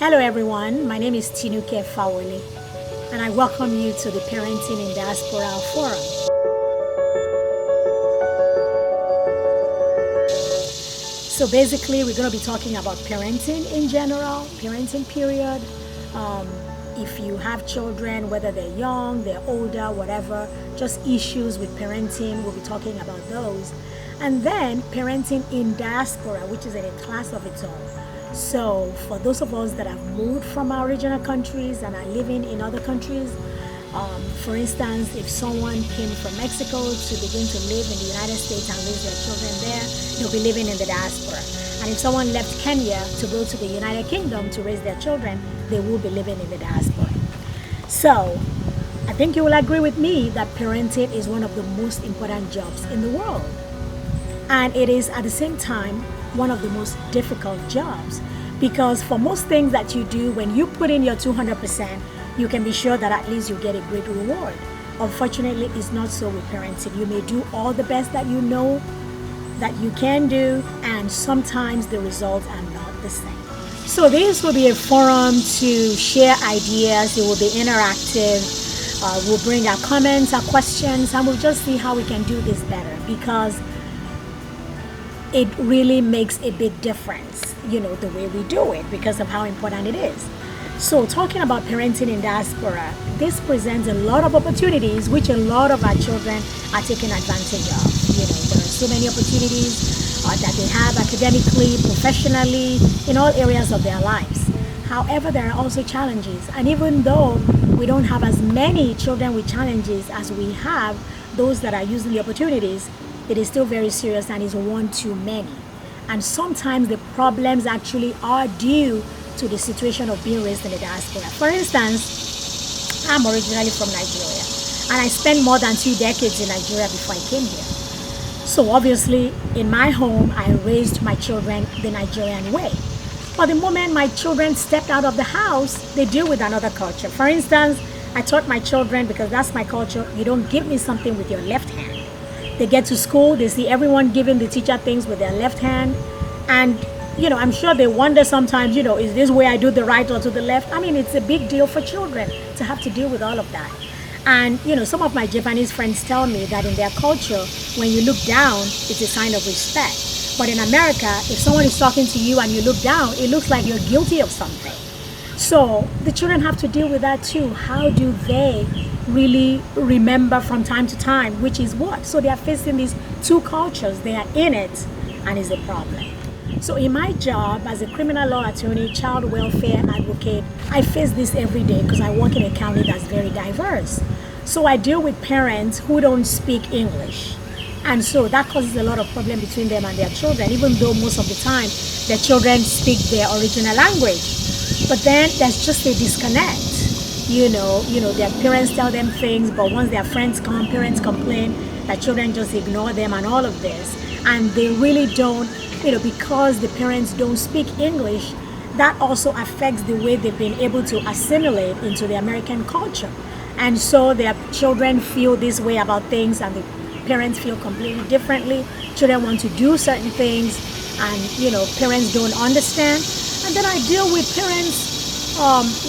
Hello everyone, my name is Tinuke Fawoli and I welcome you to the Parenting in Diaspora Forum. So basically we're going to be talking about parenting in general, parenting period. If you have children, whether they're young, they're older, whatever, just issues with parenting, we'll be talking about those. And then parenting in diaspora, which is in a class of its own. So for those of us that have moved from our original countries and are living in other countries, for instance, if someone came from Mexico to begin to live in the United States and raise their children there, they'll be living in the diaspora. And if someone left Kenya to go to the United Kingdom to raise their children, they will be living in the diaspora. So I think you will agree with me that parenting is one of the most important jobs in the world. And it is at the same time one of the most difficult jobs, because for most things that you do, when you put in your 200%, you can be sure that at least you get a great reward. Unfortunately, it's not so with parenting. You may do all the best that you know that you can do, and sometimes the results are not the same. So this will be a forum to share ideas. It will be interactive. We'll bring our comments, our questions, and we'll just see how we can do this better, because it really makes a big difference, the way we do it, because of how important it is. So talking about parenting in diaspora, this presents a lot of opportunities which a lot of our children are taking advantage of. There are so many opportunities that they have academically, professionally, in all areas of their lives. However, there are also challenges. And even though we don't have as many children with challenges as we have those that are using the opportunities, it is still very serious and is one too many. And sometimes the problems actually are due to the situation of being raised in the diaspora. For instance, I'm originally from Nigeria, and I spent more than 2 decades in Nigeria before I came here. So obviously, in my home, I raised my children the Nigerian way. But the moment my children stepped out of the house, they deal with another culture. For instance, I taught my children, because that's my culture, you don't give me something with your left hand. They get to school, they see everyone giving the teacher things with their left hand. And, I'm sure they wonder sometimes, is this way I do the right or to the left? I mean, it's a big deal for children to have to deal with all of that. And, some of my Japanese friends tell me that in their culture, when you look down, it's a sign of respect. But in America, if someone is talking to you and you look down, it looks like you're guilty of something. So the children have to deal with that too. How do they really remember from time to time which is what? So they are facing these two cultures. They are in it, and it's a problem. So in my job as a criminal law attorney, child welfare advocate, I face this every day because I work in a county that's very diverse. So I deal with parents who don't speak English. And so that causes a lot of problem between them and their children, even though most of the time their children speak their original language. But then there's just a disconnect. Their parents tell them things, but once their friends come, parents complain that children just ignore them and all of this. And they really don't, because the parents don't speak English, that also affects the way they've been able to assimilate into the American culture. And so their children feel this way about things, and the parents feel completely differently. Children want to do certain things, and parents don't understand. And then I deal with parents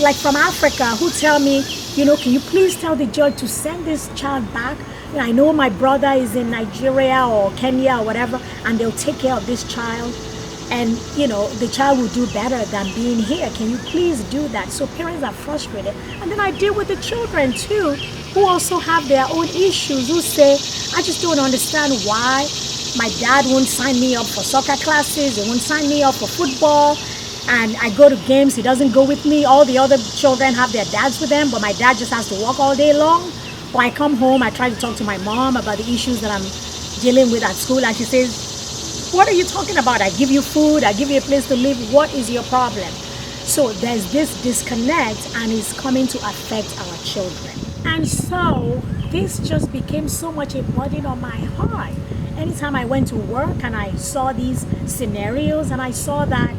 like from Africa who tell me, can you please tell the judge to send this child back? I know my brother is in Nigeria or Kenya or whatever, and they'll take care of this child, and the child will do better than being here. Can you please do that? So parents are frustrated. And then I deal with the children too, who also have their own issues, who say, I just don't understand why my dad won't sign me up for soccer classes, he won't sign me up for football, and I go to games, he doesn't go with me. All the other children have their dads with them, but my dad just has to work all day long. Or I come home, I try to talk to my mom about the issues that I'm dealing with at school, and she says, what are you talking about? I give you food, I give you a place to live. What is your problem? So there's this disconnect, and it's coming to affect our children. And so this just became so much a burden on my heart. Anytime I went to work and I saw these scenarios, and I saw that,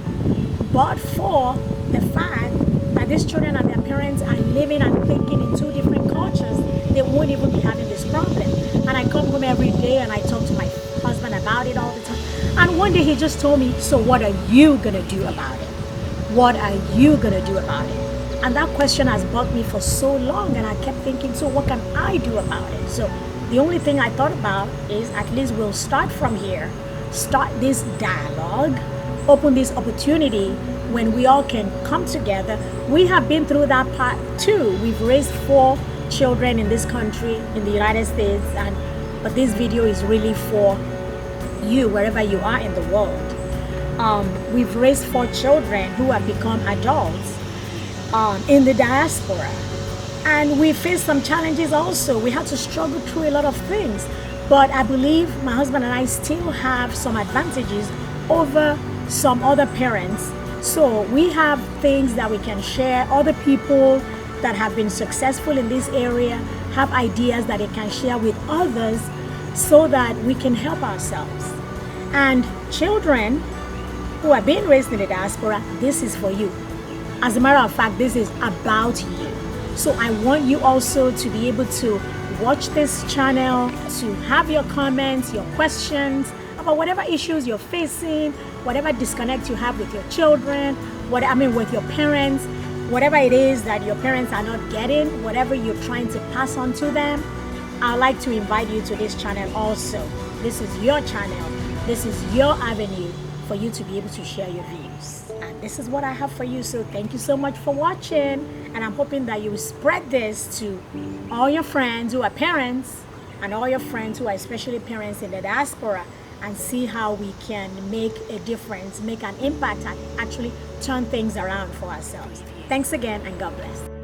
but for the fact that these children and their parents are living and thinking in two different cultures, they won't even be having this problem. And I come home every day and I talk to my husband about it all the time. And one day he just told me, so what are you gonna do about it? What are you going to do about it? And that question has bugged me for so long, and I kept thinking, so what can I do about it? So the only thing I thought about is at least we'll start from here, start this dialogue, open this opportunity when we all can come together. We have been through that part too. We've raised 4 children in this country, in the United States, but this video is really for you, wherever you are in the world. We've raised 4 children who have become adults in the diaspora, and we faced some challenges also. We had to struggle through a lot of things, but I believe my husband and I still have some advantages over some other parents. So we have things that we can share. Other people that have been successful in this area have ideas that they can share with others so that we can help ourselves. And children who are being raised in the diaspora, this is for you. As a matter of fact, this is about you. So I want you also to be able to watch this channel, to have your comments, your questions about whatever issues you're facing, whatever disconnect you have with your children, with your parents, whatever it is that your parents are not getting, whatever you're trying to pass on to them. I'd like to invite you to this channel also. This is your channel. This is your avenue for you to be able to share your views. And this is what I have for you. So thank you so much for watching. And I'm hoping that you will spread this to all your friends who are parents and all your friends who are especially parents in the diaspora, and see how we can make a difference, make an impact, and actually turn things around for ourselves. Thanks again, and God bless.